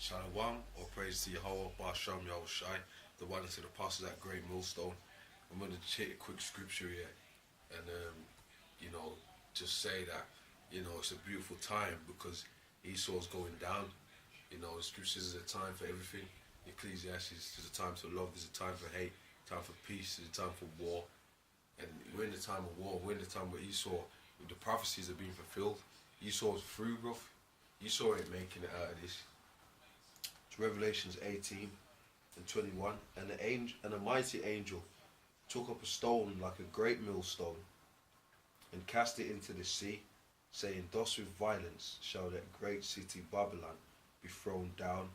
Shalom, or praise to Yahweh, Basham Yahushai, the one to the apostles at GreatMillStone. I'm going to take a quick scripture here and, just say that, it's a beautiful time because Esau's going down. The scriptures is a time for everything. Ecclesiastes, there's a time to love, there's a time for hate, time for peace, there's a time for war. And we're in the time of war, we're in the time where Esau, the prophecies are being fulfilled. Esau's through, bro. Esau ain't making it out of this. It's Revelations 18 and 21. And a mighty angel took up a stone like a great millstone and cast it into the sea, saying, thus with violence shall that great city Babylon be thrown down,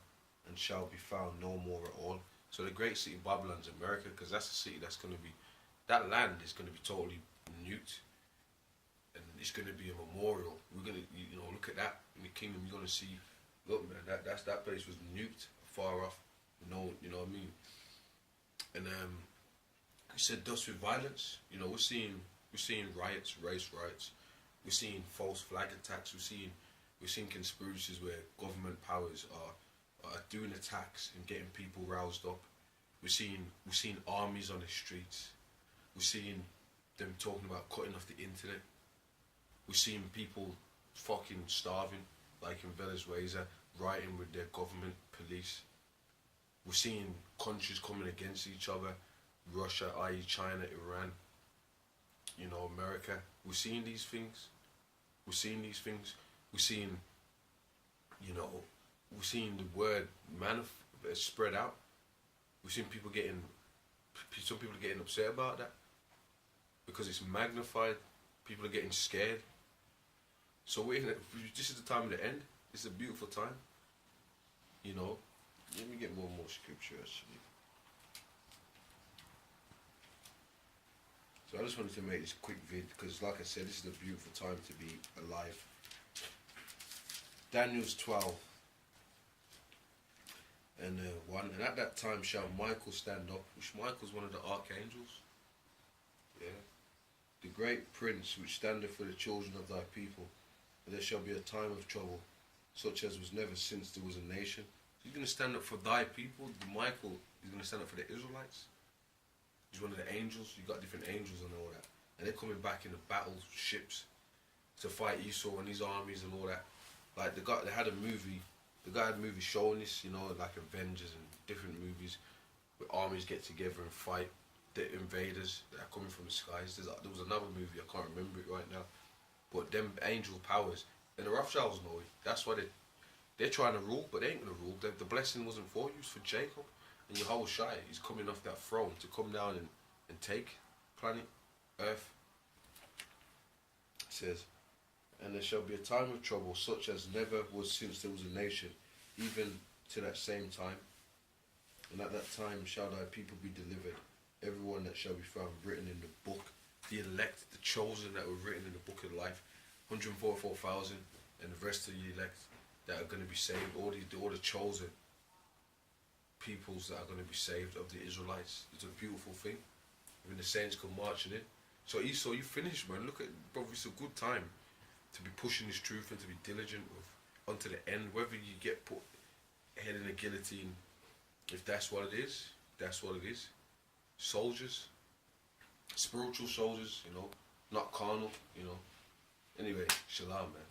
and shall be found no more at all. So the great city Babylon's America, because that's the city that's going to be, that land is going to be totally nuked, and it's going to be a memorial. We're going to, look at that in the kingdom. You're going to see, look, man, that place was nuked far off. You know what I mean? And he said, thus with violence. We're seeing riots, race riots. We're seeing false flag attacks. We're seeing conspiracies where government powers are doing attacks and getting people roused up. We're seeing armies on the streets. We're seeing them talking about cutting off the internet. We're seeing people fucking starving, like in Venezuela, rioting with their government police. We're seeing countries coming against each other, Russia, i.e. China, Iran, America. We're seeing these things. We're seeing the word spread out. We're seeing some people are getting upset about that because it's magnified. People are getting scared. So this is the time of the end. This is a beautiful time. Let me get one more scripture actually. So I just wanted to make this quick vid because, like I said, this is a beautiful time to be alive. Daniel's 12 and 1. And at that time shall Michael stand up, which Michael's one of the archangels. Yeah. The great prince which standeth for the children of thy people. And there shall be a time of trouble, such as was never since there was a nation. He's going to stand up for thy people. Michael is going to stand up for the Israelites. He's one of the angels. You've got different angels and all that. And they're coming back in the battleships to fight Esau and his armies and all that. Like the guy had a movie showing this, like Avengers and different movies where armies get together and fight the invaders that are coming from the skies. There was another movie, I can't remember it right now. But them angel powers, and the Rothschilds know it. That's why they're trying to rule, but they ain't going to rule. The blessing wasn't for you, it's for Jacob. And Yahushai is coming off that throne to come down and take planet Earth. It says, and there shall be a time of trouble, such as never was since there was a nation, even to that same time. And at that time shall thy people be delivered, everyone that shall be found written in the book, the elect, the chosen that were written in the book of life, 144,000, and the rest of the elect that are going to be saved, all the chosen peoples that are going to be saved of the Israelites. It's a beautiful thing. When the saints come marching in. So Esau, you finished, man. Look at, bro, it's a good time to be pushing this truth and to be diligent unto the end. Whether you get put head in a guillotine, if that's what it is, that's what it is. Soldiers, spiritual soldiers, not carnal, Anyway, shalom, man.